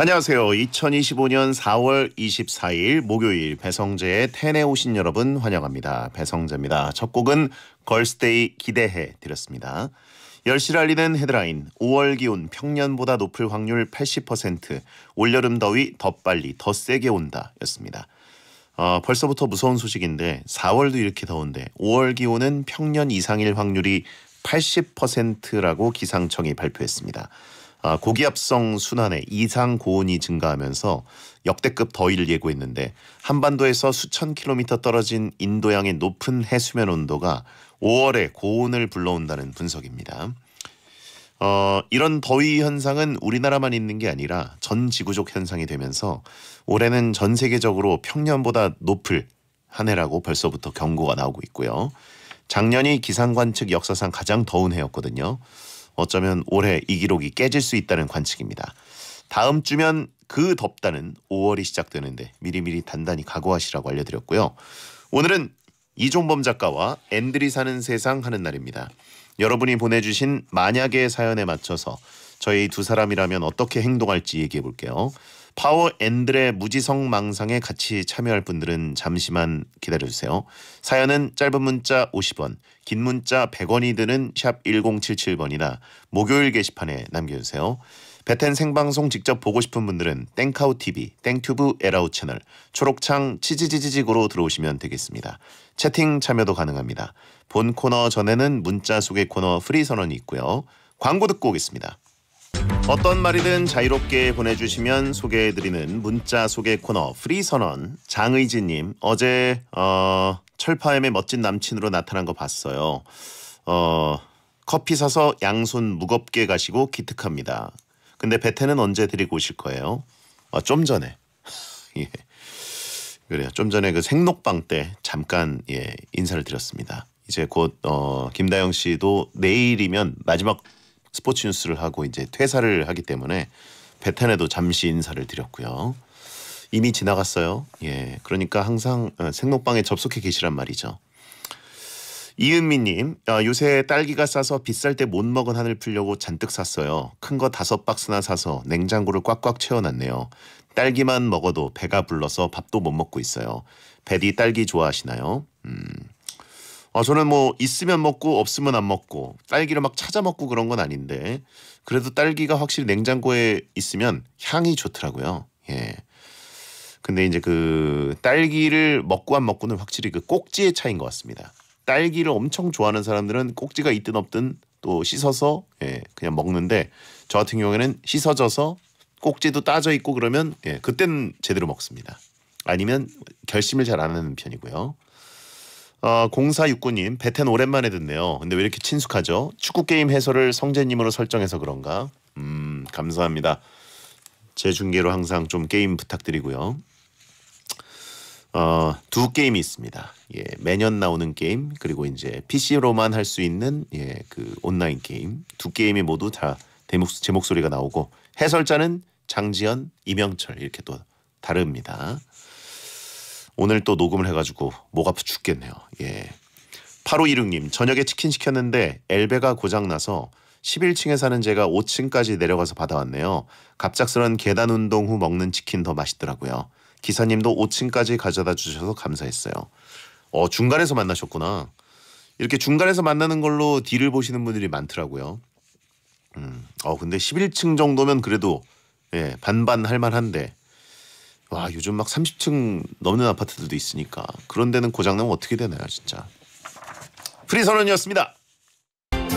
안녕하세요. 2025년 4월 24일 목요일 배성재의 텐에 오신 여러분 환영합니다. 배성재입니다. 첫 곡은 걸스데이 기대해 드렸습니다. 10시를 알리는 헤드라인 5월 기온 평년보다 높을 확률 80%, 올여름 더위 더 빨리 더 세게 온다 였습니다. 벌써부터 무서운 소식인데 4월도 이렇게 더운데 5월 기온은 평년 이상일 확률이 80%라고 기상청이 발표했습니다. 고기압성 순환에 이상 고온이 증가하면서 역대급 더위를 예고했는데 한반도에서 수천 킬로미터 떨어진 인도양의 높은 해수면 온도가 5월에 고온을 불러온다는 분석입니다. 이런 더위 현상은 우리나라만 있는 게 아니라 전 지구적 현상이 되면서 올해는 전 세계적으로 평년보다 높을 한 해라고 벌써부터 경고가 나오고 있고요. 작년이 기상관측 역사상 가장 더운 해였거든요. 어쩌면 올해 이 기록이 깨질 수 있다는 관측입니다. 다음 주면 그 덥다는 5월이 시작되는데 미리미리 단단히 각오하시라고 알려드렸고요. 오늘은 이종범 작가와 앤들이 사는 세상 하는 날입니다. 여러분이 보내주신 만약의 사연에 맞춰서 저희 두 사람이라면 어떻게 행동할지 얘기해 볼게요. 파워 앤들의 무지성 망상에 같이 참여할 분들은 잠시만 기다려주세요. 사연은 짧은 문자 50원, 긴 문자 100원이 드는 샵 1077번이나 목요일 게시판에 남겨주세요. 배텐 생방송 직접 보고 싶은 분들은 땡카우TV, 땡튜브 에라우 채널, 초록창 치지지지직으로 들어오시면 되겠습니다. 채팅 참여도 가능합니다. 본 코너 전에는 문자 소개 코너 프리 선언이 있고요. 광고 듣고 오겠습니다. 어떤 말이든 자유롭게 보내주시면 소개해드리는 문자 소개 코너 프리 선언. 장의진님, 어제 철파엠의 멋진 남친으로 나타난 거 봤어요. 커피 사서 양손 무겁게 가시고 기특합니다. 근데 배태는 언제 데리고 오실 거예요? 좀 전에. 예. 그래요. 좀 전에 그 생록방 때 잠깐 인사를 드렸습니다. 이제 곧 김다영 씨도 내일이면 마지막 스포츠 뉴스를 하고 이제 퇴사를 하기 때문에 배텐에도 잠시 인사를 드렸고요. 이미 지나갔어요. 예, 그러니까 항상 생록방에 접속해 계시란 말이죠. 이은미님, 요새 딸기가 싸서 비쌀 때 못 먹은 한을 풀려고 잔뜩 샀어요. 큰 거 5박스나 사서 냉장고를 꽉꽉 채워놨네요. 딸기만 먹어도 배가 불러서 밥도 못 먹고 있어요. 배디 딸기 좋아하시나요? 저는 뭐 있으면 먹고 없으면 안 먹고 딸기를 막 찾아 먹고 그런 건 아닌데 그래도 딸기가 확실히 냉장고에 있으면 향이 좋더라고요. 예. 근데 이제 그 딸기를 먹고 안 먹고는 확실히 그 꼭지의 차이인 것 같습니다. 딸기를 엄청 좋아하는 사람들은 꼭지가 있든 없든 또 씻어서 그냥 먹는데 저 같은 경우에는 씻어져서 꼭지도 따져 있고 그러면 그때는 제대로 먹습니다. 아니면 결심을 잘 안 하는 편이고요. 0469님, 배텐 오랜만에 듣네요. 근데 왜 이렇게 친숙하죠? 축구게임 해설을 성재님으로 설정해서 그런가? 감사합니다. 제 중계로 항상 좀 게임 부탁드리고요. 두 게임이 있습니다. 예, 매년 나오는 게임 그리고 이제 PC로만 할 수 있는 그 온라인 게임 두 게임이 모두 다 제 목소리가 나오고 해설자는 장지연, 이명철 이렇게 또 다릅니다. 오늘 또 녹음을 해가지고 목 아파 죽겠네요. 예. 8526님, 저녁에 치킨 시켰는데 엘베가 고장나서 11층에 사는 제가 5층까지 내려가서 받아왔네요. 갑작스런 계단 운동 후 먹는 치킨 더 맛있더라고요. 기사님도 5층까지 가져다 주셔서 감사했어요. 중간에서 만나셨구나. 이렇게 중간에서 만나는 걸로 딜을 보시는 분들이 많더라고요. 근데 11층 정도면 그래도 반반 할 만한데 와, 요즘 막 30층 넘는 아파트들도 있으니까 그런 데는 고장나면 어떻게 되나요 진짜. 프리 선언이었습니다.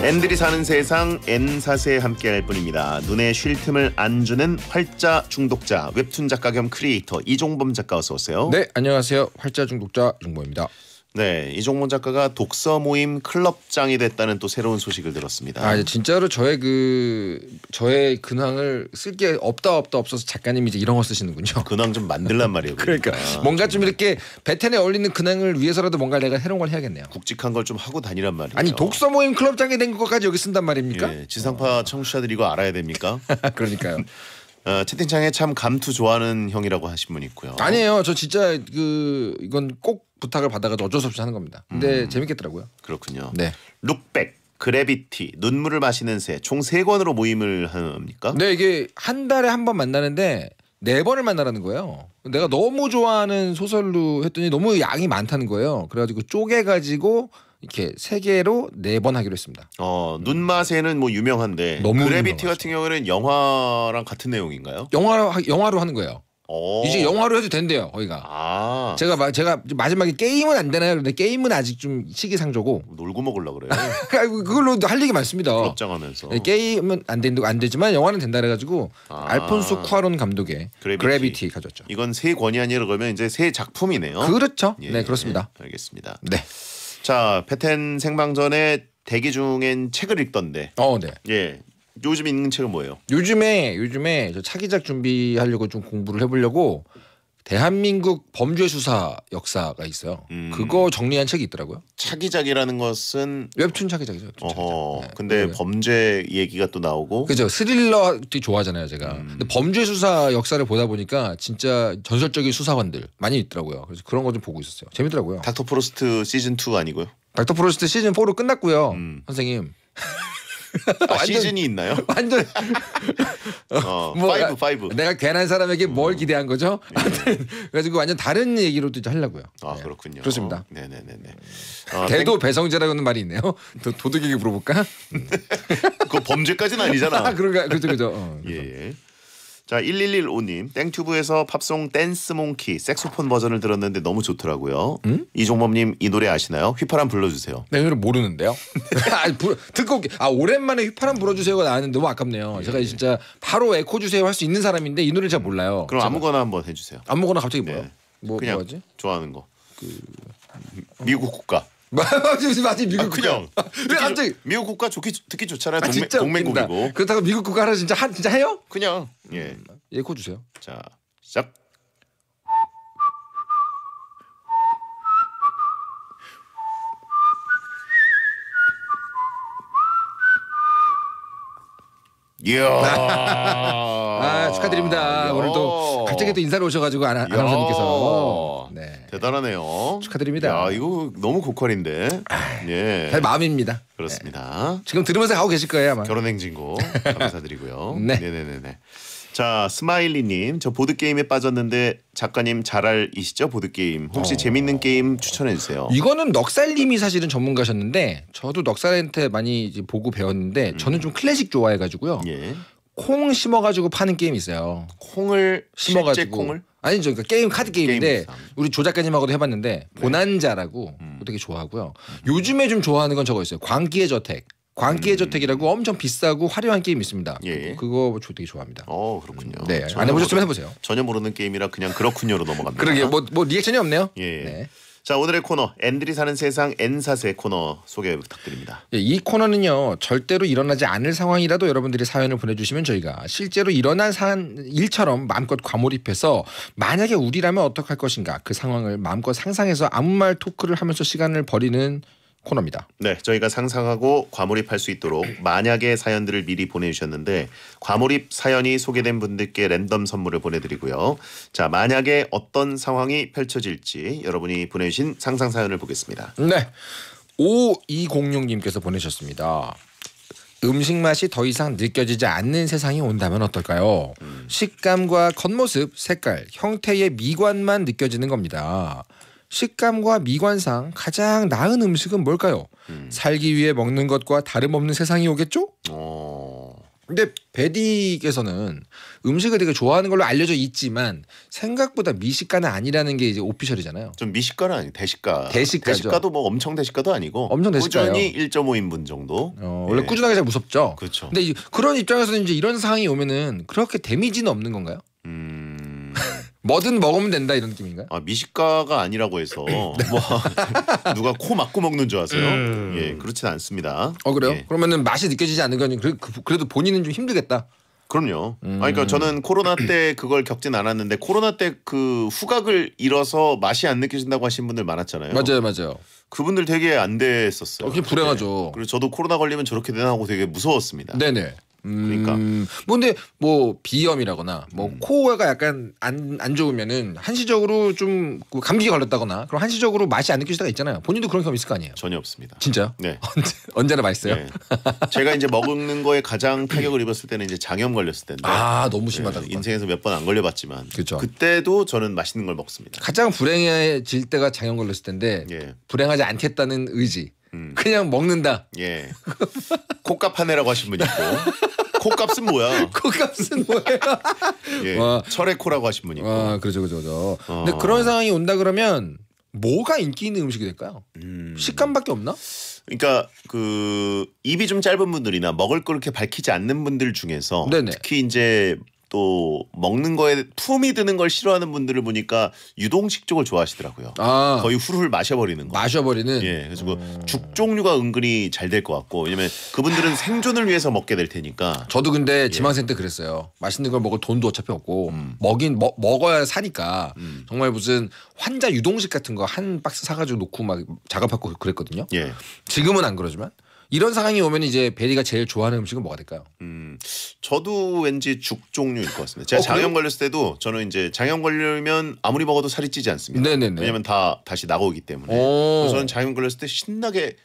앤들이 사는 세상 N사세에 함께할 뿐입니다. 눈에 쉴 틈을 안 주는 활자 중독자 웹툰 작가 겸 크리에이터 이종범 작가 어서 오세요. 네, 안녕하세요. 활자 중독자 이종범입니다. 네, 이종범 작가가 독서 모임 클럽장이 됐다는 또 새로운 소식을 들었습니다. 진짜로 저의 근황을 쓸 게 없다 없어서 작가님이 이제 이런 거 쓰시는군요. 근황 좀 만들란 말이에요. 그러니까 뭔가 좀 이렇게 배텐에 어울리는 근황을 위해서라도 뭔가 내가 새로운 걸 해야겠네요. 굵직한 걸 좀 하고 다니란 말이에요. 아니 독서 모임 클럽장이 된 것까지 여기 쓴단 말입니까? 예, 지상파 청취자들 이거 알아야 됩니까? 그러니까요. 채팅창에 참 감투 좋아하는 형이라고 하신 분 있고요. 아니에요. 저 진짜 이건 꼭 부탁을 받아가지고 어쩔 수 없이 하는 겁니다. 근데 재밌겠더라고요. 그렇군요. 네. 룩백 그래비티, 눈물을 마시는 새 총 3권으로 모임을 합니까? 네, 이게 한 달에 한 번 만나는데 4번을 만나라는 거예요. 내가 너무 좋아하는 소설로 했더니 너무 양이 많다는 거예요. 그래가지고 쪼개가지고 이렇게 3개로 4번 하기로 했습니다. 눈마새는 뭐 유명한데 너무 그래비티 유명하죠. 같은 경우는 영화랑 같은 내용인가요? 영화로 하는 거예요. 오. 이제 영화로 해도 된대요, 거기가. 아. 제가 마지막에 게임은 안 되나요? 근데 게임은 아직 좀 시기상조고. 놀고 먹으려 그래요. 그걸로 할 얘기 많습니다. 부럽장하면서. 네, 게임은 안 되지만 영화는 된다 그래가지고 알폰소 쿠아론 감독의 그래비티 가졌죠. 이건 3권이 아니라 그러면 이제 3작품이네요. 그렇죠. 예, 네, 그렇습니다. 알겠습니다. 네. 자, 페텐 생방전에 대기 중엔 책을 읽던데. 네. 예. 요즘 읽는 책은 뭐예요? 요즘에 저 차기작 준비하려고 좀 공부를 해보려고 대한민국 범죄 수사 역사가 있어요. 그거 정리한 책이 있더라고요. 차기작이라는 것은 웹툰 차기작이죠. 웹툰 차기작. 네. 근데 범죄 얘기가 또 나오고. 그죠. 스릴러 되게 좋아하잖아요, 제가. 근데 범죄 수사 역사를 보다 보니까 진짜 전설적인 수사관들 많이 있더라고요. 그래서 그런 거 좀 보고 있었어요. 재밌더라고요. 닥터 프로스트 시즌 2 아니고요? 닥터 프로스트 시즌 4로 끝났고요. 선생님. 시즌이 있나요? 완전 5. 내가 괜한 사람에게 뭘 기대한 거죠? 아무튼 그래가지고 완전 다른 얘기로 또 하려고요. 아, 네. 그렇군요. 그렇습니다. 네네네네. 대도 배성재라고는 말이 있네요. 도둑에게 물어볼까? 그거 범죄까지는 아니잖아. 그런가? 그죠. 예. 자, 1115님 땡튜브에서 팝송 댄스몽키 색소폰 버전을 들었는데 너무 좋더라고요. 이종범님 이 노래 아시나요? 휘파람 불러주세요. 네, 이걸 모르는데요. 듣고 오랜만에 휘파람 불어주세요가 나왔는데 너무 아깝네요. 제가 진짜 바로 에코 주세요 할 수 있는 사람인데 이 노래를 잘 몰라요. 그럼 아무거나 한번 해주세요. 아무거나 갑자기 뭐요? 네. 그냥 뭐지? 좋아하는 거. 미국 국가. 맞지 미국 그냥 왜 갑자기 미국 국가 듣기 좋잖아요. 진짜 동맹국이고. 그렇다고 미국 국가 하나 진짜 해요? 그냥 예. 에코 주세요. 자, 시작. 이야. 축하드립니다. 오늘 또 갑자기 또 인사를 오셔가지고 아나운서님께서 네. 대단하네요. 축하드립니다. 야, 이거 너무 고퀄인데. 예. 별 마음입니다. 그렇습니다. 네. 지금 들으면서 가고 계실 거예요 아마. 결혼행진고 감사드리고요. 네. 네네네네. 자, 스마일리님 저 보드 게임에 빠졌는데 작가님 잘 알이시죠? 보드 게임 혹시 재밌는 게임 추천해 주세요. 이거는 넉살님이 사실은 전문가셨는데 저도 넉살한테 많이 이제 보고 배웠는데 저는 좀 클래식 좋아해가지고요. 예. 콩 심어가지고 파는 게임이 있어요. 콩을 심어가지고 실제 콩을? 아니죠. 그러니까 게임 카드 게임인데 게임 우리 조 작가님하고도 해봤는데 보난자라고 되게 좋아하고요. 요즘에 좀 좋아하는 건 저거 있어요. 광기의 저택. 광기의 저택이라고 엄청 비싸고 화려한 게임이 있습니다. 예. 그거 되게 좋아합니다. 그렇군요. 네, 안 해보셨으면 해보세요. 전혀 모르는 게임이라 그냥 그렇군요로 넘어갑니다. 그러게요. 뭐 리액션이 없네요. 예. 네. 자, 오늘의 코너 앤들이 사는 세상 N사세 코너 소개 부탁드립니다. 예, 이 코너는요 절대로 일어나지 않을 상황이라도 여러분들이 사연을 보내주시면 저희가 실제로 일어난 일처럼 마음껏 과몰입해서 만약에 우리라면 어떡할 것인가 그 상황을 마음껏 상상해서 아무 말 토크를 하면서 시간을 버리는 코너입니다. 네, 저희가 상상하고 과몰입할 수 있도록 만약의 사연들을 미리 보내주셨는데 과몰입 사연이 소개된 분들께 랜덤 선물을 보내드리고요. 자, 만약에 어떤 상황이 펼쳐질지 여러분이 보내주신 상상 사연을 보겠습니다. 네, 5206님께서 보내셨습니다. 음식 맛이 더 이상 느껴지지 않는 세상이 온다면 어떨까요? 식감과 겉모습, 색깔, 형태의 미관만 느껴지는 겁니다. 식감과 미관상 가장 나은 음식은 뭘까요? 살기 위해 먹는 것과 다름없는 세상이 오겠죠? 근데 베디께서는 음식을 되게 좋아하는 걸로 알려져 있지만 생각보다 미식가는 아니라는 게 이제 오피셜이잖아요. 좀 미식가는 아니 대식가. 대식가죠. 대식가도 뭐 엄청 대식가도 아니고 엄청 대식가예요. 꾸준히 1.5인분 정도. 원래 예. 꾸준하게 잘 무섭죠. 그렇죠. 근데 그런 입장에서는 이제 이런 상황이 오면은 그렇게 데미지는 없는 건가요? 뭐든 먹으면 된다 이런 느낌인가요? 미식가가 아니라고 해서 뭐 누가 코 막고 먹는 줄 아세요? 예, 그렇진 않습니다. 그래요? 예. 그러면은 맛이 느껴지지 않는 건 그래도 본인은 좀 힘들겠다. 그럼요. 그러니까 저는 코로나 때 그걸 겪진 않았는데 코로나 때 그 후각을 잃어서 맛이 안 느껴진다고 하신 분들 많았잖아요. 맞아요. 그분들 되게 안 됐었어요. 그게 불행하죠. 그리고 저도 코로나 걸리면 저렇게 되나 하고 되게 무서웠습니다. 네네. 그러니까 뭐 근데 뭐 비염이라거나 뭐 코가 약간 안 좋으면은 한시적으로 좀 감기 걸렸다거나 그럼 한시적으로 맛이 안 느껴질 때가 있잖아요. 본인도 그런 경험 있을 거 아니에요? 전혀 없습니다. 진짜요? 네. 언제나 맛있어요? 네. 제가 이제 먹는 거에 가장 타격을 입었을 때는 이제 장염 걸렸을 때인데. 아 너무 심하다. 네, 인생에서 몇 번 안 걸려봤지만. 그쵸. 그때도 저는 맛있는 걸 먹습니다. 가장 불행해질 때가 장염 걸렸을 텐데 예. 불행하지 않겠다는 의지. 그냥 먹는다. 예. 콧값 하네라고 하신 분 있고. 콧값은 뭐야? 코값은 뭐예요? 예. 와. 철의 코라고 하신 분 있고. 아 그죠. 근데 그런 상황이 온다 그러면 뭐가 인기 있는 음식이 될까요? 식감밖에 없나? 그러니까 그 입이 좀 짧은 분들이나 먹을 걸 그렇게 밝히지 않는 분들 중에서 네네. 특히 이제 또 먹는 거에 품이 드는 걸 싫어하는 분들을 보니까 유동식 쪽을 좋아하시더라고요. 아 거의 후루룩 마셔버리는 거. 마셔버리는. 예, 그래서 죽 종류가 은근히 잘 될 것 같고 왜냐면 그분들은 생존을 위해서 먹게 될 테니까. 저도 근데 지망생 때 그랬어요. 맛있는 걸 먹을 돈도 어차피 없고 먹어야 사니까 정말 무슨 환자 유동식 같은 거 한 박스 사가지고 놓고 막 작업하고 그랬거든요. 예. 지금은 안 그러지만 이런 상황이 오면 이제 베리가 제일 좋아하는 음식은 뭐가 될까요? 저도 왠지 죽 종류일 것 같습니다. 제가 그래요? 장염 걸렸을 때도 저는 이제 장염 걸리면 아무리 먹어도 살이 찌지 않습니다. 네네네. 왜냐면 다 다시 나오기 때문에. 오. 그래서 저는 장염 걸렸을 때 신나게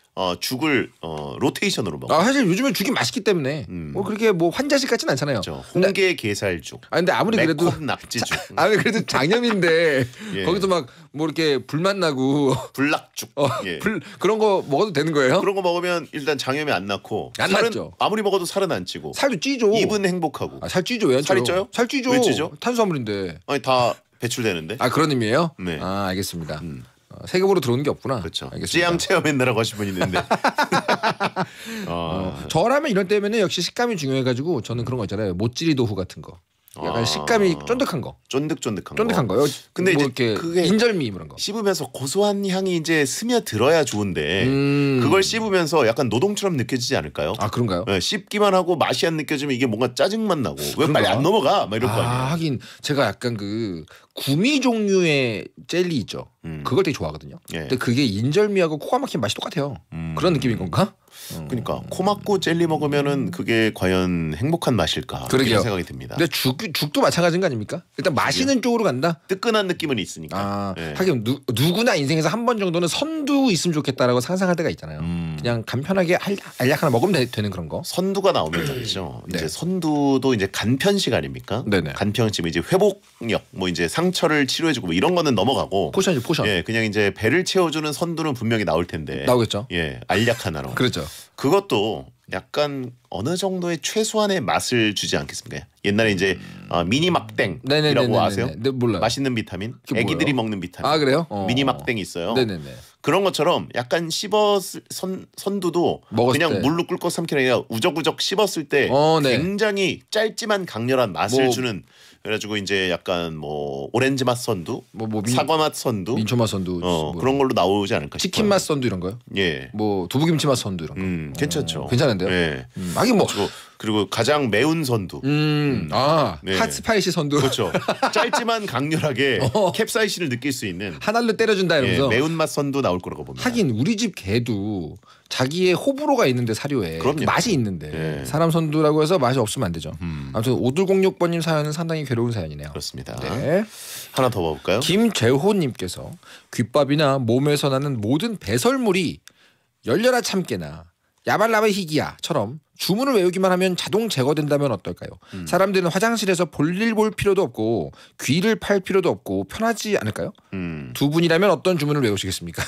죽을 로테이션으로 먹어요. 아 사실 요즘에 죽이 맛있기 때문에 뭐 그렇게 뭐 환자식 같진 않잖아요. 그렇죠. 홍게 게살죽, 아 근데 아무리 그래도 매콤 낙지죽, 아무리 그래도 장염인데 예. 거기서 막 뭐 이렇게 불맛 나고 불낙죽. 예. 그런 거 먹어도 되는 거예요? 그런 거 먹으면 일단 장염이 안 낳고 안 살은 낫죠. 아무리 먹어도 살은 안 찌고 살도 찌죠. 입은 행복하고. 살 찌죠. 왜 안 살이 쪄요? 쪄요? 살 찌죠. 왜 찌죠? 탄수화물인데. 아니 다 배출되는데. 아 그런 의미예요? 네. 아 알겠습니다. 세금으로 들어오는 게 없구나. 그렇죠. 알겠습니다. 찌양 체험했나라고 하신 분 있는데. 저라면 이런 때면은 역시 식감이 중요해가지고 저는 그런 거 있잖아요. 모찌리 도후 같은 거. 약간 식감이 쫀득한 거. 쫀득한 거요. 근데 뭐 이제 이렇게 그게 인절미 그런 거. 씹으면서 고소한 향이 이제 스며들어야 좋은데 음. 그걸 씹으면서 약간 노동처럼 느껴지지 않을까요? 아 그런가요? 네, 씹기만 하고 맛이 안 느껴지면 이게 뭔가 짜증만 나고 왜 빨리 그런가? 안 넘어가? 막 이럴 거 아니에요. 하긴 제가 약간 그 구미 종류의 젤리 있죠. 그걸 되게 좋아하거든요. 예. 근데 그게 인절미하고 코가 막힌 맛이 똑같아요. 그런 느낌인 건가? 그러니까 코 막고 젤리 먹으면은 그게 과연 행복한 맛일까? 그러게요. 이런 생각이 듭니다. 근데 죽도 마찬가지인 거 아닙니까? 일단 마시는 쪽으로 간다. 뜨끈한 느낌은 있으니까. 아, 예. 하긴 누구나 인생에서 한 번 정도는 선두 있으면 좋겠다라고 상상할 때가 있잖아요. 그냥 간편하게 알약 하나 먹으면 되는 그런 거. 선두가 나오면 말이죠. 네. 이제 선두도 이제 간편식 아닙니까? 네네. 간편식 이제 회복력 뭐 이제 상처를 치료해주고 뭐 이런 거는 넘어가고. 포션이죠 포션. 예, 그냥 이제 배를 채워주는 선두는 분명히 나올 텐데. 나오겠죠. 예, 알약 하나로. 그렇죠. 그것도 약간 어느 정도의 최소한의 맛을 주지 않겠습니까? 옛날에 이제 미니 막땡이라고 네네네네네. 아세요? 네, 몰라요. 맛있는 비타민, 그게 애기들이 뭐예요? 먹는 비타민. 아 그래요? 미니 막땡이 있어요. 네네네. 그런 것처럼 약간 씹었을 선두도 먹었을 그냥 때. 물로 꿀꺽 삼키는 게 아니라 우적우적 씹었을 때 네. 굉장히 짧지만 강렬한 맛을 뭐- 주는. 그래가지고 이제 약간 뭐 오렌지 맛 선두, 사과 맛 선두, 민초맛 선두, 뭐 그런 걸로 나오지 않을까 치킨 싶어요. 맛 선두 이런 거요? 예. 뭐 두부김치 맛 선두 이런 거. 괜찮죠. 괜찮은데요? 예. 하긴 뭐. 그리고 가장 매운 선두. 네. 핫스파이시 선두. 그렇죠. 짧지만 강렬하게 캡사이신을 느낄 수 있는 한 알로 때려준다 예, 이러면서. 매운맛 선두 나올 거라고 봅니다. 하긴 우리 집 개도 자기의 호불호가 있는데 사료에 그럼요. 맛이 있는데 예. 사람 선두라고 해서 맛이 없으면 안 되죠. 아무튼 5206번님 사연은 상당히 괴로운 사연이네요. 그렇습니다. 네. 하나 더 봐볼까요? 김재호님께서 귓밥이나 몸에서 나는 모든 배설물이 열려라 참깨나 야발라바 희기야처럼 주문을 외우기만 하면 자동 제거된다면 어떨까요? 사람들은 화장실에서 볼일 볼 필요도 없고 귀를 팔 필요도 없고 편하지 않을까요? 두 분이라면 어떤 주문을 외우시겠습니까?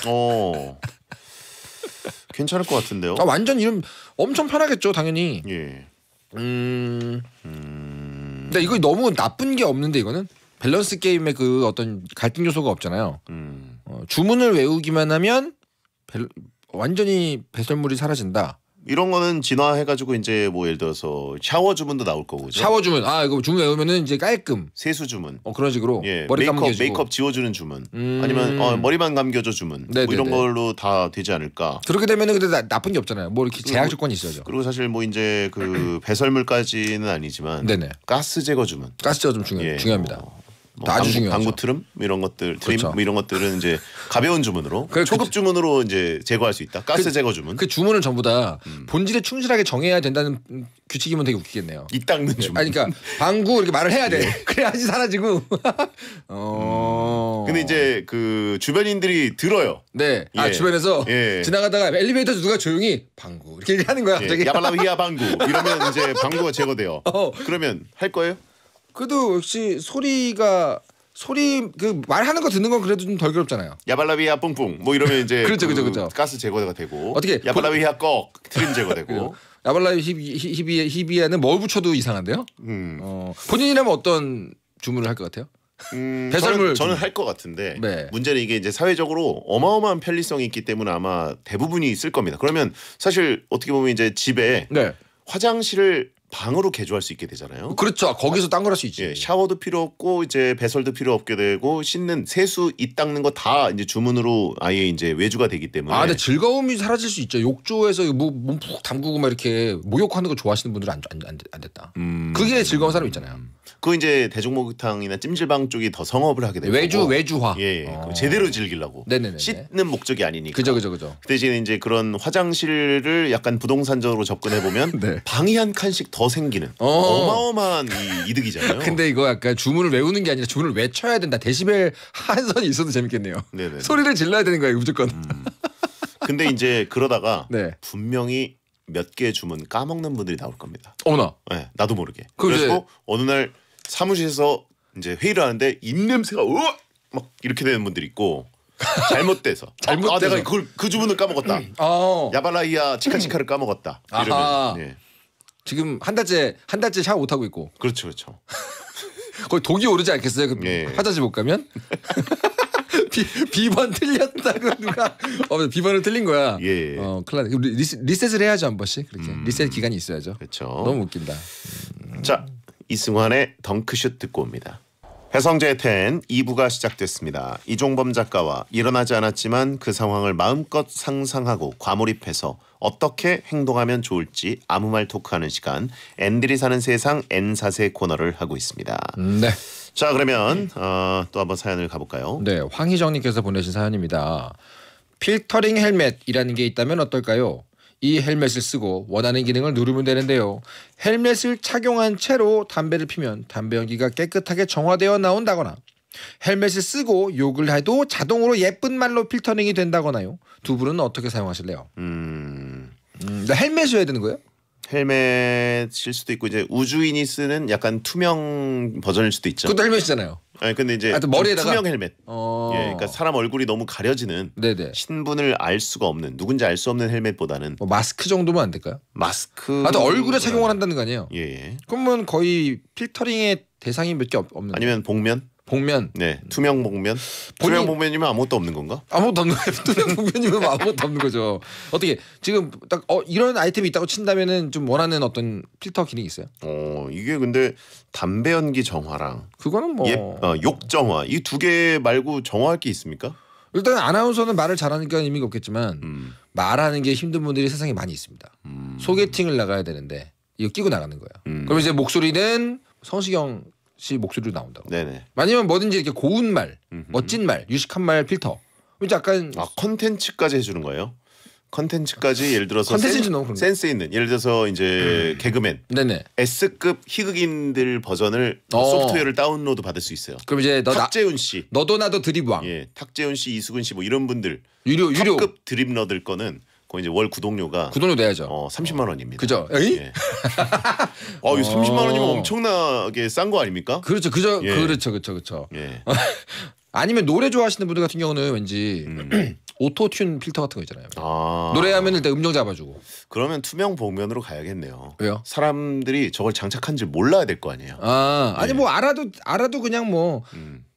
괜찮을 것 같은데요. 완전 이름 엄청 편하겠죠, 당연히. 예. 근데 이거 너무 나쁜 게 없는데 이거는 밸런스 게임의 그 어떤 갈등 요소가 없잖아요. 주문을 외우기만 하면 완전히 배설물이 사라진다. 이런 거는 진화해가지고 이제 뭐 예를 들어서 샤워 주문도 나올 거고. 그죠? 샤워 주문. 이거 주문 외우면은 이제 깔끔. 세수 주문. 그런 식으로. 예. 머리 감겨주고. 메이크업 지워주는 주문. 아니면 머리만 감겨줘 주문. 뭐 이런 걸로 다 되지 않을까. 그렇게 되면은 근데 나쁜 게 없잖아요. 뭐 이렇게 제약 조건이 있어야죠. 그리고 사실 뭐 이제 그 배설물까지는 아니지만 네네. 가스 제거 주문. 가스 제거 좀 예, 중요합니다. 아주 중요하죠. 방구 트름 이런 것들, 트림 그렇죠. 뭐 이런 것들은 이제 가벼운 주문으로 그 초급 주문으로 이제 제거할 수 있다. 가스 제거 주문. 그 주문을 전부 다 본질에 충실하게 정해야 된다는 규칙이면 되게 웃기겠네요. 이 닦는 주문. 아니 그러니까 방구 이렇게 말을 해야 돼. 그래야지 사라지고. 근데 이제 그 주변인들이 들어요. 네. 예. 주변에서 예. 지나가다가 엘리베이터에서 누가 조용히 방구 이렇게 얘기하는 거야. 갑자기. 야발라비아 방구 이러면 이제 방구가 제거돼요. 그러면 할 거예요? 그래도 역시 소리 그 말하는 거 듣는 건 그래도 좀 덜 괴롭잖아요. 야발라비아 뿡뿡 뭐 이러면 이제 그렇죠. 가스 제거가 되고 어떻게 야발라비아 꺽 트림 제거되고 야발라비 히비야는 뭘 붙여도 이상한데요? 본인이라면 어떤 주문을 할 것 같아요? 배설물 저는 할 것 같은데 네. 문제는 이게 이제 사회적으로 어마어마한 편리성이 있기 때문에 아마 대부분이 쓸 겁니다. 그러면 사실 어떻게 보면 이제 집에 네. 화장실을 방으로 개조할 수 있게 되잖아요. 그렇죠. 거기서 딴 걸 할 수 있지. 예, 샤워도 필요 없고 이제 배설도 필요 없게 되고 씻는 세수 이 닦는 거 다 이제 주문으로 아예 이제 외주가 되기 때문에. 근데 즐거움이 사라질 수 있죠. 욕조에서 몸 푹 담그고 막 이렇게 목욕하는 거 좋아하시는 분들은 안 됐다. 그게 즐거운 사람 있잖아요. 그 이제 대중목욕탕이나 찜질방 쪽이 더 성업을 하게 되고 외주화. 예, 제대로 즐기려고. 네네네. 씻는 목적이 아니니까. 그죠. 그 대신에 이제 그런 화장실을 약간 부동산적으로 접근해 보면 네. 방이 한 칸씩 더 생기는 어마어마한 이득이잖아요. 근데 이거 약간 주문을 외우는 게 아니라 주문을 외쳐야 된다. 데시벨 한선이 있어도 재밌겠네요. 네네. 소리를 질러야 되는 거예요, 무조건. 근데 이제 그러다가 네. 분명히 몇 개의 주문 까먹는 분들이 나올 겁니다. 어머나. 네, 나도 모르게. 그래서 그래서 어느 날 사무실에서 이제 회의를 하는데 입냄새가 막 이렇게 되는 분들이 있고 잘못돼서 내가 그 주문을 까먹었다. 야발라이아 치카치카를 까먹었다. 이러면 네. 지금 한 달째 샤워 못 하고 있고. 그렇죠. 거의 독이 오르지 않겠어요? 그 예. 화장실 못 가면? 비번 틀렸다고 누가 비번을 틀린 거야. 예. 큰일 나네. 리셋을 해야죠 한 번씩. 그렇게 리셋 기간이 있어야죠. 그렇죠. 너무 웃긴다. 자, 이승환의 덩크슛 듣고 옵니다. 배성재의 10 2부가 시작됐습니다. 이종범 작가와 일어나지 않았지만 그 상황을 마음껏 상상하고 과몰입해서 어떻게 행동하면 좋을지 아무 말 토크하는 시간 N들이 사는 세상 N사세 코너를 하고 있습니다. 네. 자, 그러면 또 한번 사연을 가볼까요? 네, 황희정님께서 보내신 사연입니다. 필터링 헬멧이라는 게 있다면 어떨까요? 이 헬멧을 쓰고 원하는 기능을 누르면 되는데요. 헬멧을 착용한 채로 담배를 피면 담배 연기가 깨끗하게 정화되어 나온다거나 헬멧을 쓰고 욕을 해도 자동으로 예쁜 말로 필터링이 된다거나요. 두 분은 어떻게 사용하실래요? 헬멧이어야 되는 거예요? 헬멧일 수도 있고 이제 우주인이 쓰는 약간 투명 버전일 수도 있죠. 그것도 헬멧이잖아요. 아니 근데 이제 머리에다가 투명 헬멧. 예, 그러니까 사람 얼굴이 너무 가려지는 네네. 신분을 알 수가 없는 누군지 알 수 없는 헬멧보다는 마스크 정도면 안 될까요? 마스크. 또 얼굴에 착용을 한다는 거 아니에요? 예. 그러면 거의 필터링의 대상이 몇 개 없는. 아니면 복면? 복면. 네, 투명 복면. 투명 복면이면 아무것도 없는 건가? 아무것도 없는 거예요. 투명 복면이면 아무것도 없는 거죠. 어떻게 지금 딱 이런 아이템이 있다고 친다면은 좀 원하는 어떤 필터 기능이 있어요? 이게 근데 담배 연기 정화랑 그거는 뭐 욕 정화 이 두 개 말고 정화할 게 있습니까? 일단 아나운서는 말을 잘하니까 의미가 없겠지만 말하는 게 힘든 분들이 세상에 많이 있습니다. 소개팅을 나가야 되는데 이거 끼고 나가는 거예요. 그럼 이제 목소리는 성시경 씨 목소리로 나온다고. 네네. 아니면 뭐든지 이렇게 고운 말, 멋진 말, 유식한 말 필터. 이제 약간 컨텐츠까지 해주는 거예요? 컨텐츠까지 예를 들어서 센스 있는 예를 들어서 이제 개그맨 네네. S급 희극인들 버전을 소프트웨어를 다운로드 받을 수 있어요. 그럼 이제 탁재훈 씨, 너도 나도 드립왕, 예, 탁재훈 씨, 이수근 씨 뭐 이런 분들 유료 탑급 드립러들 거는 그 이제 월 구독료가 내야죠. 30만 원입니다. 그죠? 예. 이 30만 원이면 엄청나게 싼 거 아닙니까? 그렇죠. 예. 그렇죠. 예. 아니면 노래 좋아하시는 분들 같은 경우는 왠지 오토튠 필터 같은 거 있잖아요. 노래하면 일단 음정 잡아주고. 그러면 투명 복면으로 가야겠네요. 왜요? 사람들이 저걸 장착한 줄 몰라야 될 거 아니에요. 아니 뭐 알아도 그냥 뭐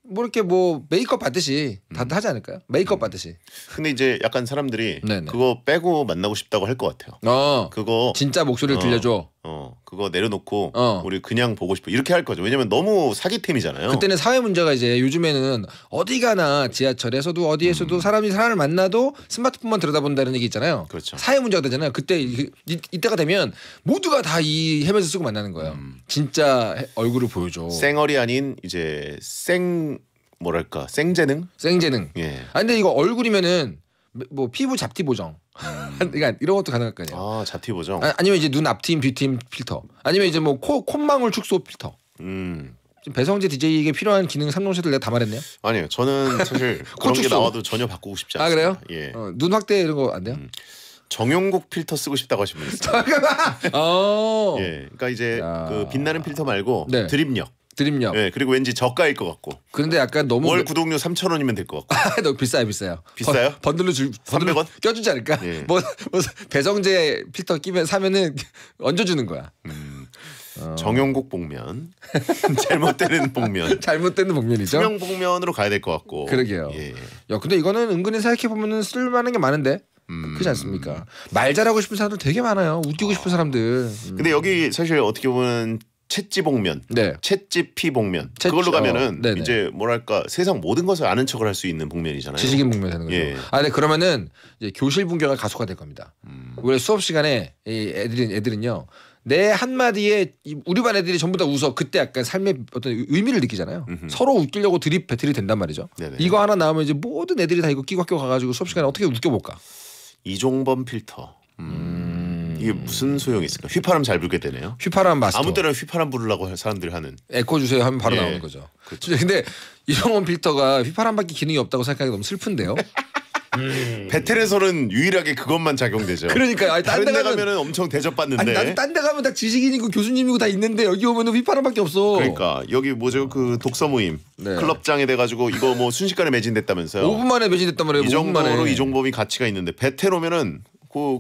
이렇게 뭐 메이크업 받듯이 다 하지 않을까요? 메이크업 받듯이. 근데 이제 약간 사람들이 네네. 그거 빼고 만나고 싶다고 할 것 같아요. 그거 진짜 목소리를 들려줘. 그거 내려놓고 어. 우리 그냥 보고 싶어 이렇게 할 거죠. 왜냐면 너무 사기템이잖아요. 그때는 사회 문제가 이제 요즘에는 어디 가나 지하철에서도 어디에서도 사람을 만나도 스마트폰만 들여다본다는 얘기 있잖아요. 그렇죠. 사회 문제가 되잖아요. 그때 이때가 되면 모두가 다 이 헤매서 쓰고 만나는 거예요. 진짜 얼굴을 보여줘. 쌩얼이 아닌 이제 뭐랄까 생재능? 생재능. 예. 아 근데 이거 얼굴이면은 뭐 피부 잡티 보정. 그러니까 이런 것도 가능할 거 아니에요. 아 잡티 보정. 아니면 이제 눈 앞트임 뒤트임 필터. 아니면 이제 뭐 콧망울 축소 필터. 지금 배성재 DJ에게 필요한 기능 3종세트를 내가 다 말했네요. 아니요. 저는 사실 그런 게 고축소. 나와도 전혀 바꾸고 싶지 않습니다. 아 그래요? 예. 눈 확대 이런 거 안 돼요? 정용국 필터 쓰고 싶다고 하신 분 있어요. 잠깐만. 예. 그러니까 이제 야. 그 빛나는 필터 말고 네. 드립력. 드립력. 예. 그리고 왠지 저가일 것 같고. 그런데 약간 너무 월 구독료 3,000원이면 될 것 같고. 너무 비싸요. 비싸요? 번들로 300원? 껴주지 않을까? 예. 뭐 배성재 필터 끼면 사면은 얹어주는 거야. 정용국 복면. 잘못되는 복면. 잘못된 복면이죠. 투명 복면으로 가야 될 것 같고. 그러게요. 예. 야 근데 이거는 은근히 생각해 보면은 쓸만한 게 많은데. 그렇지 않습니까? 말 잘하고 싶은 사람들 되게 많아요. 웃기고 싶은 사람들. 근데 여기 사실 어떻게 보면 챗지 복면, 네. 챗지피 복면 챗- 그걸로 가면은 네네. 이제 뭐랄까 세상 모든 것을 아는 척을 할 수 있는 복면이잖아요. 지식인 복면 되는 거죠. 예. 아, 근데 그러면은 이제 교실 분교가 가속화될 겁니다. 원래 수업 시간에 이 애들은요. 내 한마디에 우리 반 애들이 전부 다 웃어. 그때 약간 삶의 어떤 의미를 느끼잖아요. 서로 웃기려고 배틀이 된단 말이죠. 네네. 이거 하나 나오면 이제 모든 애들이 다 이거 끼고 학교 가가지고 수업 시간에 어떻게 웃겨볼까? 이종범 필터. 이게 무슨 소용이 있을까? 휘파람 잘 불게 되네요. 휘파람 마스터. 아무 때나 휘파람 부르려고 사람들이 하는. 에코 주세요 하면 바로 예. 나오는 거죠. 그렇죠. 진짜 근데 이종원 필터가 휘파람밖에 기능이 없다고 생각하기 너무 슬픈데요. 베텔에서는 유일하게 그것만 작용되죠. 그러니까 아니, 딴 다른 데 데 가면 가면은 엄청 대접받는데. 아니 나도 딴 데 가면 다 지식인이고 교수님이고 다 있는데 여기 오면은 휘파람밖에 없어. 그러니까 여기 뭐죠 그 독서 모임 네. 클럽장에 돼가지고 이거 뭐 순식간에 매진됐다면서요. 5분 만에 매진됐단 말이에요. 이 5분 만에. 정도로 이종범이 가치가 있는데 베텔 오면은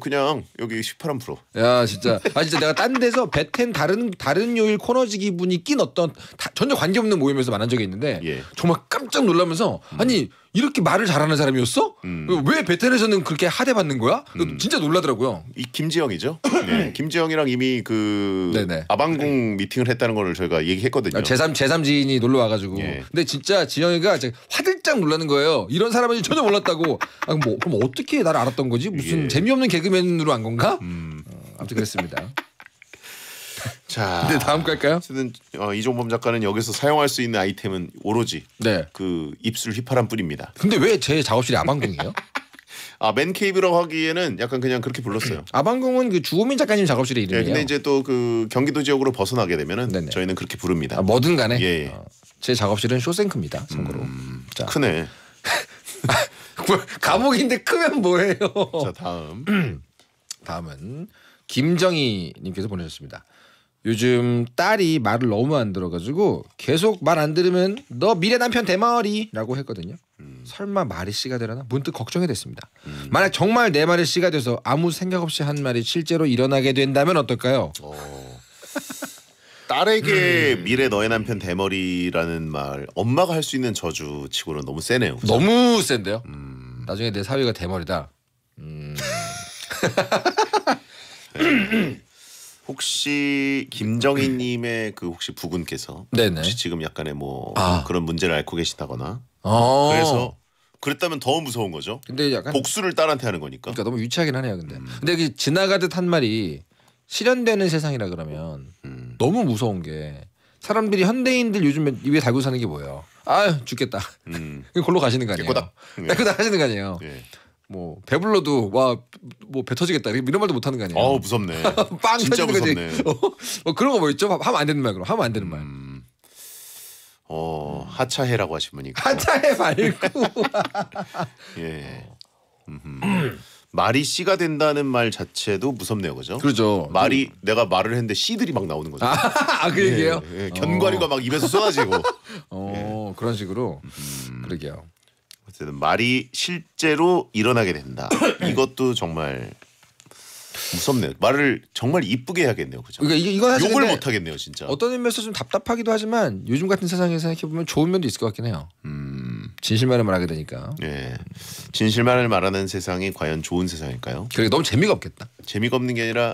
그냥 여기 휘파람 불어. 야 진짜 진짜 내가 딴 데서 베텐 다른 요일 코너지기 분이 낀 어떤 전혀 관계없는 모임에서 만난 적이 있는데 예. 정말 깜짝 놀라면서 아니 이렇게 말을 잘하는 사람이었어? 왜 베텐에서는 그렇게 하대받는 거야? 진짜 놀라더라고요. 이 김지영이죠. 네. 김지영이랑 이미 그 네네. 아방궁 미팅을 했다는 거를 저희가 얘기했거든요. 제3 지인이 놀러 와가지고 예. 근데 진짜 지영이가 화들짝 놀라는 거예요. 이런 사람인지 전혀 몰랐다고. 뭐 그럼 어떻게 나를 알았던 거지? 무슨 예. 재미없는 개그맨으로 안 건가? 아무튼 그랬습니다. 자, 네 다음 거 할까요? 어쨌든 이종범 작가는 여기서 사용할 수 있는 아이템은 오로지 네. 그 입술 휘파람 뿐입니다. 근데 왜 제 작업실이 아방궁이에요? 맨케이브라고 하기에는 약간 그냥 그렇게 불렀어요. 아방궁은 그 주호민 작가님 작업실의 네, 이름이에요. 근데 이제 또 그 경기도 지역으로 벗어나게 되면은 네네. 저희는 그렇게 부릅니다. 뭐든 간에 예. 제 작업실은 쇼생크입니다. 참고로. 자, 크네. 감옥인데 크면 뭐예요? 자 다음. 다음은 김정희님께서 보내셨습니다. 요즘 딸이 말을 너무 안 들어가지고 계속 말 안 들으면 너 미래 남편 대머리라고 했거든요. 설마 말이 씨가 되려나 문득 걱정이 됐습니다. 만약 정말 내 말이 씨가 돼서 아무 생각 없이 한 말이 실제로 일어나게 된다면 어떨까요? 딸에게 미래 너의 남편 대머리라는 말 엄마가 할 수 있는 저주치고는 너무 세네요. 그죠? 너무 센데요. 나중에 내 사위가 대머리다. 혹시 김정희님의 그 혹시 부군께서 네네. 혹시 지금 약간의 뭐 아. 그런 문제를 앓고 계시다거나 그래서 그랬다면 더 무서운 거죠. 근데 약간 복수를 딸한테 하는 거니까. 그러니까 너무 유치하긴 하네요. 근데 이게 지나가듯 한 말이 실현되는 세상이라 그러면 너무 무서운 게 사람들이 현대인들 요즘 입에 달고 사는 게 뭐예요? 아 죽겠다. 골로 가시는 거 아니에요? 깨꼬다. 깨꼬다 하시는 거 아니에요? 예. 뭐 배불러도 와 뭐 배 터지겠다 이런 말도 못 하는 거 아니에요? 어우 무섭네. 빵 진짜 터지는 무섭네. 거지. 뭐 그런 거 뭐 있죠? 하면 안 되는 말 그럼 하면 안 되는 말. 하차해라고 하신 분이 있고. 하차해 말고. 예. 말이 씨가 된다는 말 자체도 무섭네요, 그죠? 그렇죠. 말이 내가 말을 했는데 씨들이 막 나오는 거죠. 그 얘기예요? 예, 견과류가 막 입에서 쏟아지고. 그런 식으로. 그러게요. 어쨌든 말이 실제로 일어나게 된다. 이것도 정말 무섭네요. 말을 정말 이쁘게 해야겠네요, 그죠? 그러니까 이건 사실 욕을 근데 못 하겠네요, 진짜. 어떤 의미에서 좀 답답하기도 하지만 요즘 같은 세상에 생각해 보면 좋은 면도 있을 것 같긴 해요. 진실만을 말하게 되니까. 예. 진실만을 말하는 세상이 과연 좋은 세상일까요? 그게 너무 재미가 없겠다. 재미가 없는 게 아니라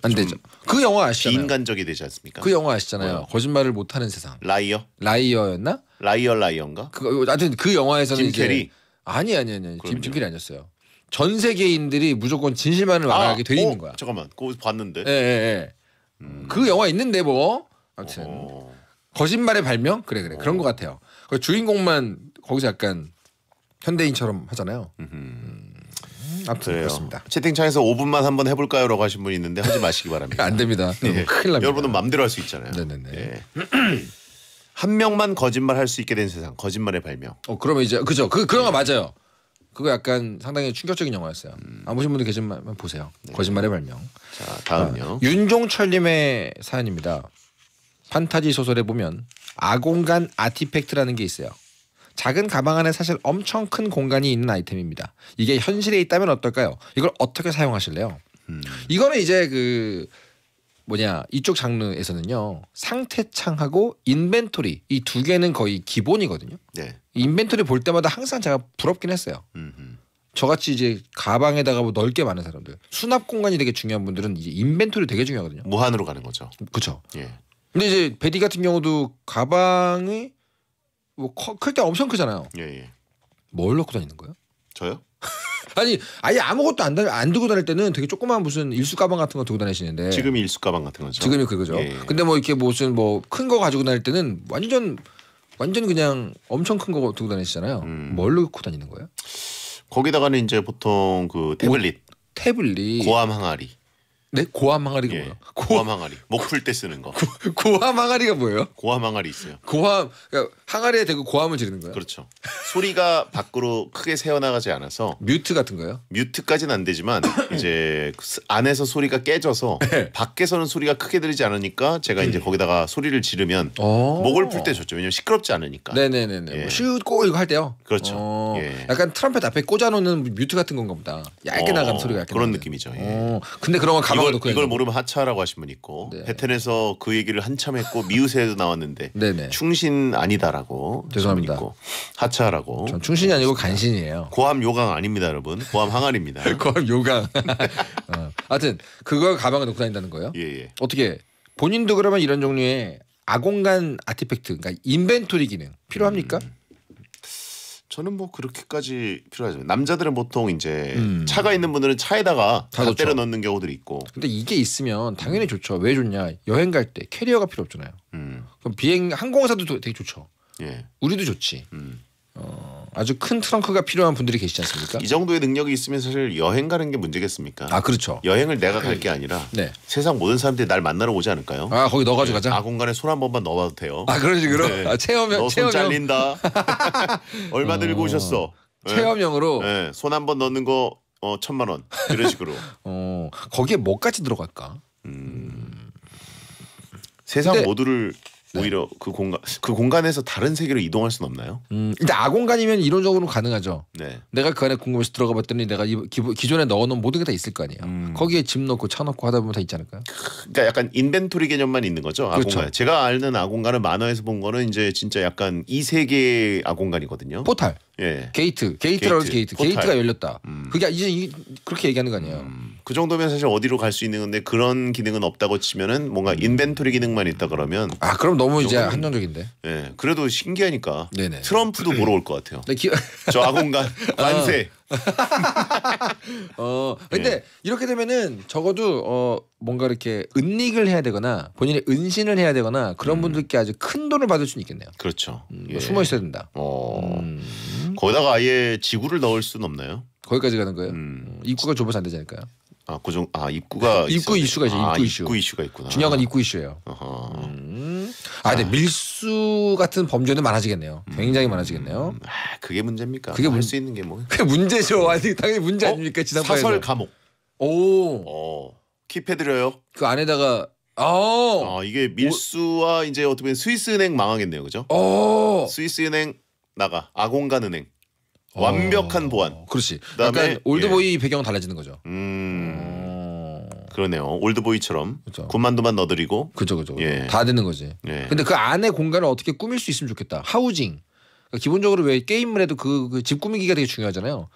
안 되죠. 그 영화 아시잖아요. 비인간적이 되지 않습니까? 그 영화 아시잖아요. 뭐요? 거짓말을 못하는 세상. 라이어였나? 라이어인가? 하여튼 그 영화에서는 짐 캐리? 아니. 짐 캐리 아니었어요. 전 세계인들이 무조건 진실만을 말하게 돼 있는 거야. 잠깐만, 그거 봤는데. 예. 그 영화 있는데 뭐. 아무튼 거짓말의 발명? 그래 그런 것 같아요. 그 주인공만 거기서 약간 현대인처럼 하잖아요. 아무튼 그래요. 그렇습니다. 채팅창에서 5분만 한번 해볼까요라고 하신 분이 있는데 하지 마시기 바랍니다. 안 됩니다. 예. 큰일 납니다. 여러분은 맘대로 할 수 있잖아요. 네네네. 예. 한 명만 거짓말 할 수 있게 된 세상. 거짓말의 발명. 그러면 이제 그죠. 그런 거 맞아요. 그거 약간 상당히 충격적인 영화였어요. 안 보신 분들 계시면 보세요. 거짓말의 발명. 자, 다음요. 윤종철님의 사연입니다. 판타지 소설에 보면 아공간 아티팩트라는 게 있어요. 작은 가방 안에 사실 엄청 큰 공간이 있는 아이템입니다. 이게 현실에 있다면 어떨까요? 이걸 어떻게 사용하실래요? 이거는 이제 이쪽 장르에서는요. 상태창하고 인벤토리 이 두 개는 거의 기본이거든요. 네. 인벤토리 볼 때마다 항상 제가 부럽긴 했어요. 저같이 이제 가방에다가 뭐 넓게 많은 사람들, 수납 공간이 되게 중요한 분들은 이제 인벤토리 되게 중요하거든요. 무한으로 가는 거죠. 그렇죠. 예. 근데 이제 베디 같은 경우도 가방이 뭐 클 때 엄청 크잖아요. 예. 뭘 넣고 다니는 거예요? 저요? 아니 아예 아무것도 안 들고 다닐 때는 되게 조그만 무슨 일수 가방 같은 거 들고 다니시는데 지금이 일수 가방 같은 거죠. 지금이 그거죠. 예. 근데 뭐 이렇게 무슨 뭐 큰 거 가지고 다닐 때는 완전 그냥 엄청 큰 거 들고 다니시잖아요. 뭘 넣고 다니는 거예요? 거기다가는 이제 보통 그 태블릿, 고함 항아리. 네? 고함 항아리가 뭐예요? 고함 항아리. 목 풀 때 쓰는 거. 고함 항아리가 뭐예요? 고함 항아리 있어요. 그러니까 항아리에 대고 고함을 지르는 거예요? 그렇죠. 소리가 밖으로 크게 새어나가지 않아서 뮤트 같은 거요? 뮤트까지는 안 되지만 이제 안에서 소리가 깨져서 밖에서는 소리가 크게 들리지 않으니까 제가 이제 거기다가 소리를 지르면 목을 풀 때 좋죠. 왜냐면 시끄럽지 않으니까. 네네네. 예. 뭐 슈고 이거 할 때요? 그렇죠. 예. 약간 트럼펫 앞에 꽂아놓는 뮤트 같은 건가 보다. 얇게 나가는 소리가 얇게 그런 나가는. 느낌이죠. 예. 근데 그런 거 가방에 넣고 이걸 모르면 하차라고 하신 분 있고 네. 베텐에서 그 얘기를 한참 했고 미우새에도 나왔는데 네네. 충신 아니다라고 죄송합니다. 있고 하차라고. 전 충신이 아니고 간신이에요. 고함 요강 아닙니다, 여러분. 고함 항아리입니다. 고함 요강. 하여튼 그걸 가방에 넣고 다닌다는 거예요? 예. 어떻게 본인도 그러면 이런 종류의 아공간 아티팩트, 그러니까 인벤토리 기능 필요합니까? 저는 뭐 그렇게까지 필요하죠. 남자들은 보통 이제 차가 있는 분들은 차에다가 다 다 때려 넣는 경우들이 있고. 근데 이게 있으면 당연히 좋죠. 왜 좋냐? 여행 갈 때 캐리어가 필요 없잖아요. 그럼 항공사도 되게 좋죠. 예. 우리도 좋지. 아주 큰 트렁크가 필요한 분들이 계시지 않습니까? 이 정도의 능력이 있으면 사실 여행 가는 게 문제겠습니까? 아 그렇죠. 여행을 내가 갈 게 아니라 네. 세상 모든 사람들이 날 만나러 오지 않을까요? 아 거기 넣어가지고 가자. 아공간에 손 한 번만 넣어봐도 돼요. 아 그런 식으로 네. 체험형. 너 손 잘린다. 얼마 들고 오셨어? 네. 체험형으로. 네. 손 한 번 넣는 거 1,000만 원 이런 식으로. 거기에 뭐까지 들어갈까? 세상 근데- 모두를 오히려 그 공간에서 다른 세계로 이동할 수는 없나요? 근데 아공간이면 이론적으로 가능하죠. 네. 내가 그 안에 궁금해서 들어가 봤더니 내가 기존에 넣어놓은 모든 게 다 있을 거 아니에요. 거기에 집 넣고 차 넣고 하다 보면 다 있지 않을까요? 그러니까 약간 인벤토리 개념만 있는 거죠. 그렇죠. 아공간. 제가 아는 아공간은 만화에서 본 거는 이제 진짜 약간 이 세계의 아공간이거든요. 포탈, 예. 게이트라고 게이트. 포탈. 게이트가 열렸다. 그게 이제 그렇게 얘기하는 거 아니에요. 그 정도면 사실 어디로 갈 수 있는 건데 그런 기능은 없다고 치면은 뭔가 인벤토리 기능만 있다 그러면 아 그럼 너무 이제 요거는- 한정적인데. 예. 그래도 신기하니까 네네. 트럼프도 보러 올 것 같아요. 네, 저 아공간 관세. 근데 예. 이렇게 되면은 적어도 뭔가 이렇게 은닉을 해야 되거나 본인의 은신을 해야 되거나 그런 분들께 아주 큰 돈을 받을 수는 있겠네요. 그렇죠. 예. 숨어 있어야 된다. 거기다가 아예 지구를 넣을 수는 없나요? 거기까지 가는 거예요. 입구가 좁아서 안 되지 않을까요? 입구가 입구 있었네. 이슈가 있죠. 입구 이슈. 입구 이슈가 있구나. 중요한 건 입구 이슈예요. 어허. 근데 밀수 같은 범죄는 많아지겠네요. 굉장히 많아지겠네요. 그게 문제입니까? 그게 할 수 있는 게 뭐? 그게 문제죠. 아니 당연히 문제 아닙니까? 지상파에서. 사설 감옥. 오. 킵해드려요. 그 안에다가 이게 밀수와 이제 어떻게 보면 스위스은행 망하겠네요, 그죠? 스위스은행 나가. 아공간 은행. 완벽한 보안. 그렇지. 그다음에, 약간 올드보이 배경 달라지는 거죠. 그러네요. 올드보이처럼 그렇죠. 군만두만 넣어드리고. 그죠. 예. 다 되는 거지. 예. 근데 그 안에 공간을 어떻게 꾸밀 수 있으면 좋겠다. 하우징. 그러니까 기본적으로 왜 게임을 해도 그 집 꾸미기가 되게 중요하잖아요.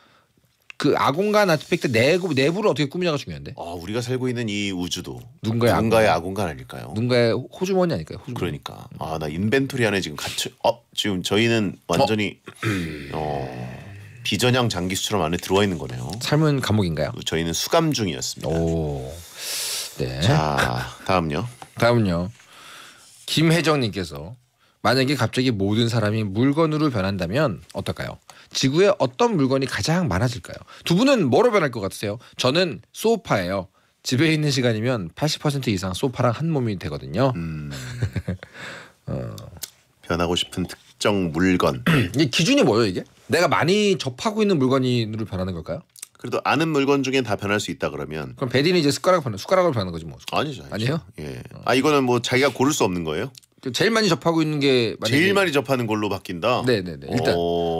그 아공간 아티팩트 내부를 어떻게 꾸미냐가 중요한데. 우리가 살고 있는 이 우주도 누군가의 아공간 아닐까요? 누군가의 호주머니 아닐까요? 호주머니. 그러니까 나 인벤토리 안에 지금 지금 저희는 완전히 비전향 장기수처럼 안에 들어와 있는 거네요. 삶은 감옥인가요? 저희는 수감 중이었습니다. 오. 네. 자, 다음요. 다음은요. 김혜정님께서 만약에 갑자기 모든 사람이 물건으로 변한다면 어떨까요? 지구에 어떤 물건이 가장 많아질까요? 두 분은 뭐로 변할 것 같으세요? 저는 소파예요. 집에 있는 시간이면 80% 이상 소파랑 한 몸이 되거든요. 변하고 싶은 특정 물건. 이 기준이 뭐예요 이게? 내가 많이 접하고 있는 물건으로 변하는 걸까요? 그래도 아는 물건 중에 다 변할 수 있다 그러면 그럼 베디는 이제 숟가락으로 변하는 거지 뭐. 아니죠. 아니에요? 예. 이거는 뭐 자기가 고를 수 없는 거예요? 제일 많이 접하고 있는 게 제일 많이 접하는 걸로 바뀐다. 네네네. 일단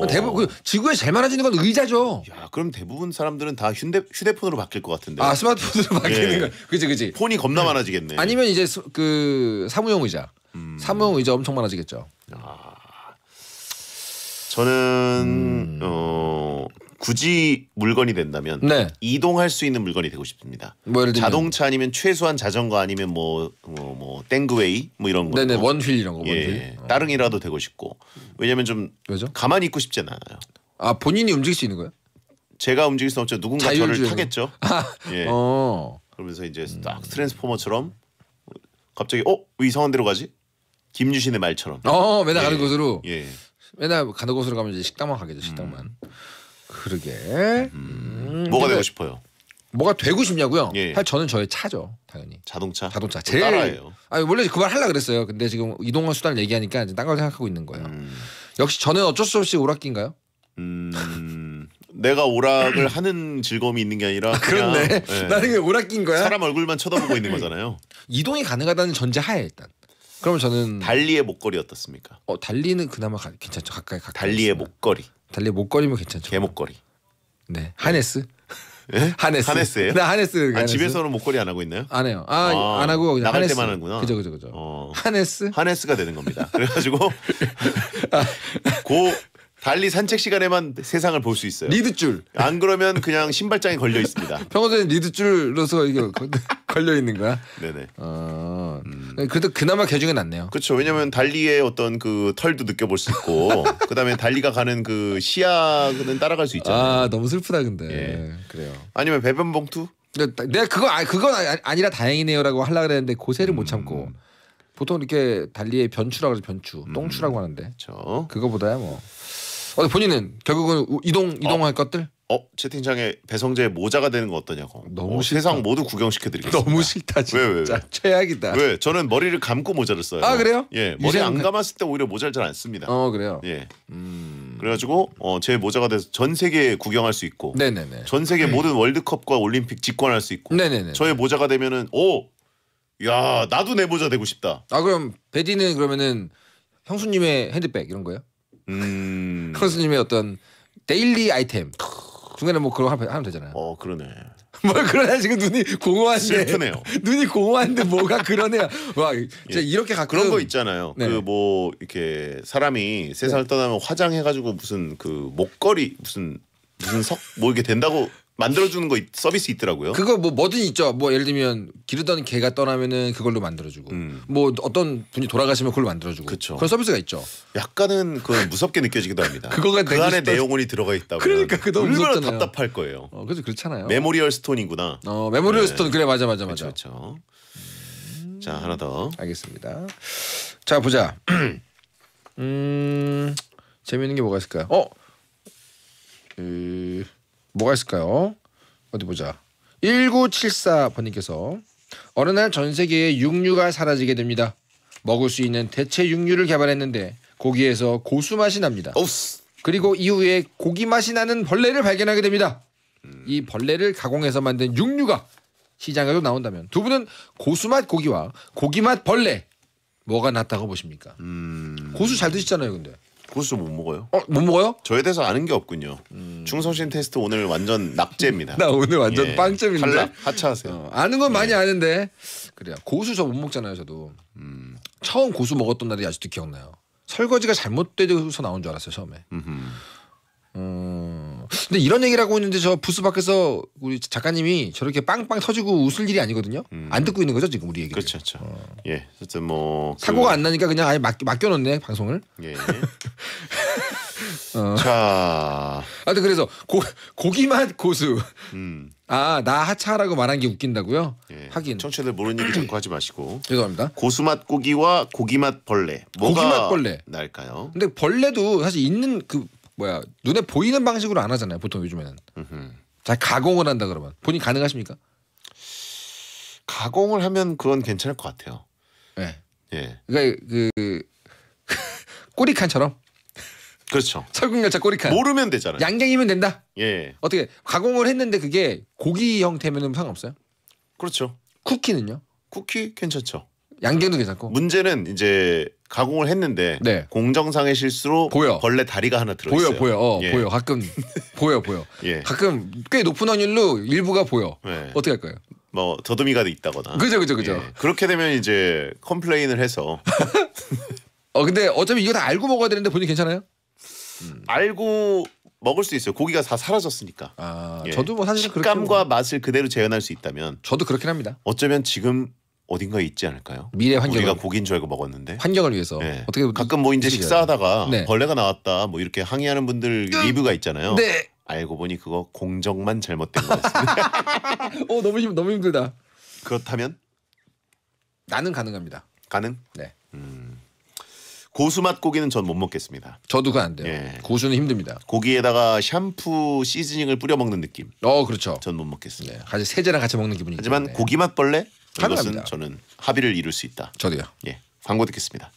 대부분 지구에 제일 많아지는 건 의자죠. 야, 그럼 대부분 사람들은 다 휴대폰으로 바뀔 것 같은데. 스마트폰으로 바뀌는 거. 그지. 폰이 겁나 많아지겠네. 아니면 이제 그 사무용 의자. 사무용 의자 엄청 많아지겠죠. 저는 굳이 물건이 된다면 네. 이동할 수 있는 물건이 되고 싶습니다. 뭐 예를 들면 자동차 아니면 최소한 자전거 아니면 뭐 땡그웨이 뭐 이런 거. 네네 원휠 이런 거. 예. 따릉이라도 되고 싶고. 왜냐면 좀 왜죠? 가만히 있고 싶지 않아요. 본인이 움직일 수 있는 거예요? 제가 움직일 수 없죠. 누군가 저를 자율주행. 타겠죠. 예. 그러면서 이제 딱 트랜스포머처럼 갑자기 왜 이상한 데로 가지? 김유신의 말처럼. 맨날 가는 곳으로. 예. 맨날 가는 곳으로 가면 이제 식당만 가겠죠. 식당만. 그러게. 뭐가 되고 싶어요? 뭐가 되고 싶냐고요? 예. 사실 저는 저의 차죠. 당연히. 자동차. 제일 따라해요. 원래 그 말 하려고 그랬어요. 근데 지금 이동할 수단을 얘기하니까 이제 딴 걸 생각하고 있는 거예요. 역시 저는 어쩔 수 없이 오락기인가요? 내가 오락을 하는 즐거움이 있는 게 아니라 그냥, 그렇네. 예. 나는 왜 오락기인 거야? 사람 얼굴만 쳐다보고 있는 거잖아요. 이동이 가능하다는 전제하에 일단. 그러면 저는 달리의 목걸이 어떻습니까? 달리는 그나마 괜찮죠. 가까이 달리의 목걸이. 달리의 목걸이면 괜찮죠. 개목걸이. 네. 하네스. 예? 하네스. 하네스예요? 네, 하네스. 집에서는 목걸이 안 하고 있나요? 안 해요. 안 하고 그냥 나갈 하네스. 때만 하는구나. 그죠. 하네스. 하네스가 되는 겁니다. 그래가지고 달리 산책 시간에만 세상을 볼 수 있어요. 리드줄. 안 그러면 그냥 신발장에 걸려 있습니다. 평소에 리드줄로서 이게 걸려 있는 거야. 네네. 그래도 그나마 개중에 낫네요. 그렇죠. 왜냐하면 달리의 어떤 그 털도 느껴볼 수 있고, 그다음에 달리가 가는 그 시야는 따라갈 수 있잖아요. 너무 슬프다 근데. 예. 그래요. 아니면 배변 봉투? 내가 그건 아니라 다행이네요라고 하려고 그랬는데 고세를 못 참고 보통 이렇게 달리의 변추라고 그러죠. 변추, 똥추라고 하는데. 그렇죠. 그거보다야 뭐. 본인은 결국은 이동할 것들? 채팅창에 배성재의 모자가 되는 거 어떠냐고. 너무 싫다. 세상 모두 구경시켜드리겠습니다. 너무 싫다 진짜. 왜? 최악이다. 왜? 저는 머리를 감고 모자를 써요. 그래요? 예, 머리 안 감았을 때 오히려 모자를 잘 안 씁니다. 그래요. 예. 그래가지고 제 모자가 돼서 전 세계 구경할 수 있고, 네네네. 전 세계 모든 월드컵과 올림픽 직관할 수 있고, 네네네. 저의 모자가 되면은 야 나도 내 모자 되고 싶다. 그럼 베디는 그러면은 형수님의 핸드백 이런 거예요? 형수님의 어떤 데일리 아이템 중간에 뭐 그런 거 하면 되잖아요. 그러네. 그러냐 지금 눈이 공허한데. 슬프네요. 눈이 공허한데 뭐가 그러네요. 와, 진짜 이렇게 가끔 그런 거 있잖아요. 네. 그 뭐 이렇게 사람이 세상을 떠나면 화장해가지고 무슨 그 목걸이 무슨 뭐 이게 된다고 만들어주는 거 서비스 있더라고요. 그거 뭐든 있죠. 뭐 예를 들면 기르던 개가 떠나면은 그걸로 만들어주고, 뭐 어떤 분이 돌아가시면 그걸로 만들어주고. 그쵸. 그런 서비스가 있죠. 약간은 그 무섭게 느껴지기도 합니다. 그거가 그 안에 내용물이 들어가 있다고. 그러니까 그거 너무 얼마나 무섭잖아요. 답답할 거예요. 그래서 그렇잖아요. 메모리얼 스톤이구나. 메모리얼 스톤 그래 맞아. 그렇죠. 자 하나 더. 알겠습니다. 자 보자. 재미있는 게 뭐가 있을까요? 뭐가 있을까요? 어디 보자. 1974번님께서 어느 날 전 세계에 육류가 사라지게 됩니다. 먹을 수 있는 대체 육류를 개발했는데 고기에서 고수 맛이 납니다. 오스. 그리고 이후에 고기 맛이 나는 벌레를 발견하게 됩니다. 이 벌레를 가공해서 만든 육류가 시장에도 나온다면 두 분은 고수맛 고기와 고기맛 벌레 뭐가 낫다고 보십니까? 고수 잘 드시잖아요, 근데. 고수 못 먹어요. 못 먹어요? 저에 대해서 아는 게 없군요. 충성심 테스트 오늘 완전 낙제입니다. 나 오늘 완전 예. 빵점인데. 탈락 하차하세요. 아는 건 많이 아는데 그래요. 고수 저 못 먹잖아요, 저도. 처음 고수 먹었던 날이 아직도 기억나요. 설거지가 잘못돼서 나온 줄 알았어요, 처음에. 근데 이런 얘기를 하고 있는데 저 부스 밖에서 우리 작가님이 저렇게 빵빵 터지고 웃을 일이 아니거든요. 안 듣고 있는 거죠 지금 우리 얘기를. 그렇죠, 그렇죠. 예, 어쨌든 뭐 사고가 안 나니까 그냥 아예 맡겨놓네 방송을. 예. 자, 하여튼 그래서 고기맛 고수. 음, 아 나 하차하라고 말한 게 웃긴다고요? 예. 하긴. 청취자들 모르는 얘기 자꾸 하지 마시고. 죄송합니다. 고수맛 고기와 고기맛 벌레. 뭐가 고기맛 벌레. 날까요? 근데 벌레도 사실 있는 그 뭐야 눈에 보이는 방식으로 안 하잖아요. 보통 요즘에는. 잘 가공을 한다 그러면 본인 가능하십니까? 가공을 하면 그건 괜찮을 것 같아요. 네. 예, 그러니까 그 꼬리칸처럼 그렇죠. 설국열차 꼬리칸. 모르면 되잖아요. 양갱이면 된다. 예, 어떻게 가공을 했는데 그게 고기 형태면은 상관없어요? 그렇죠. 쿠키는요? 쿠키 괜찮죠. 양갱도 괜찮고. 문제는 이제 가공을 했는데 네. 공정상의 실수로 보여. 벌레 다리가 하나 들어 있어요. 보여. 예. 보여. 가끔 보여. 예. 가끔 꽤 높은 확률로 일부가 보여. 네. 어떻게 할까요? 뭐 더듬이가 있다거나. 그죠. 예. 그렇게 되면 이제 컴플레인을 해서 근데 어차피 이거 다 알고 먹어야 되는데 본인 괜찮아요? 알고 먹을 수 있어요. 고기가 다 사라졌으니까. 아, 예. 저도 뭐 사실 그렇게 식감과 맛을 그대로 재현할 수 있다면 저도 그렇긴 합니다. 어쩌면 지금 어딘가에 있지 않을까요? 미래 환경을 우리가 고기인 줄 알고 먹었는데. 환경을 위해서 예. 어떻게 가끔 뭐 이제 식사하다가 네. 벌레가 나왔다 뭐 이렇게 항의하는 분들 리뷰가 있잖아요. 네. 알고 보니 그거 공정만 잘못된 거였습니다. 너무 힘들다. 그렇다면 나는 가능합니다. 가능? 네. 고수맛 고기는 전 못 먹겠습니다. 저도 그건 안 돼요. 예. 고수는 힘듭니다. 고기에다가 샴푸 시즈닝을 뿌려 먹는 느낌. 그렇죠. 전 못 먹겠습니다. 네. 같이 세제랑 같이 먹는 기분이기 하지만 때문에. 고기맛 벌레 가능합니다. 이것은 저는 합의를 이룰 수 있다. 저도요. 예, 광고 듣겠습니다.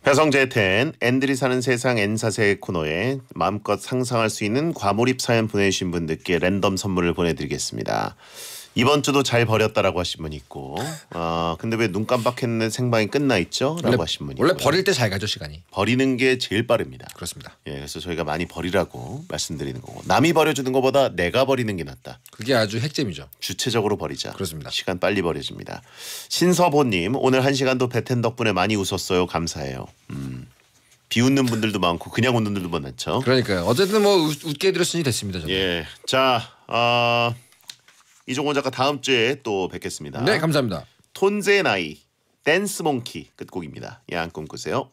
배성재 텐 앤들이 사는 세상 N사세 코너에 마음껏 상상할 수 있는 과몰입 사연 보내주신 분들께 랜덤 선물을 보내드리겠습니다. 이번 주도 잘 버렸다라고 하신 분 있고, 근데 왜 눈 깜빡했는데 생방이 끝나 있죠? 라고 하신 분 있고. 원래 버릴 때 잘 가죠 시간이. 버리는 게 제일 빠릅니다. 그렇습니다. 예, 그래서 저희가 많이 버리라고 말씀드리는 거고, 남이 버려주는 것보다 내가 버리는 게 낫다. 그게 아주 핵심이죠. 주체적으로 버리자. 그렇습니다. 시간 빨리 버려집니다. 신서보님 오늘 1시간도 배텐 덕분에 많이 웃었어요. 감사해요. 비웃는 분들도 많고 그냥 웃는 분들도 많죠. 그러니까요. 어쨌든 뭐 웃게 해드렸으니 됐습니다. 저는. 예, 자 이종원 작가 다음 주에 또 뵙겠습니다. 네, 감사합니다. 톤제 나이 댄스 몽키 끝곡입니다. 야한 꿈 꾸세요.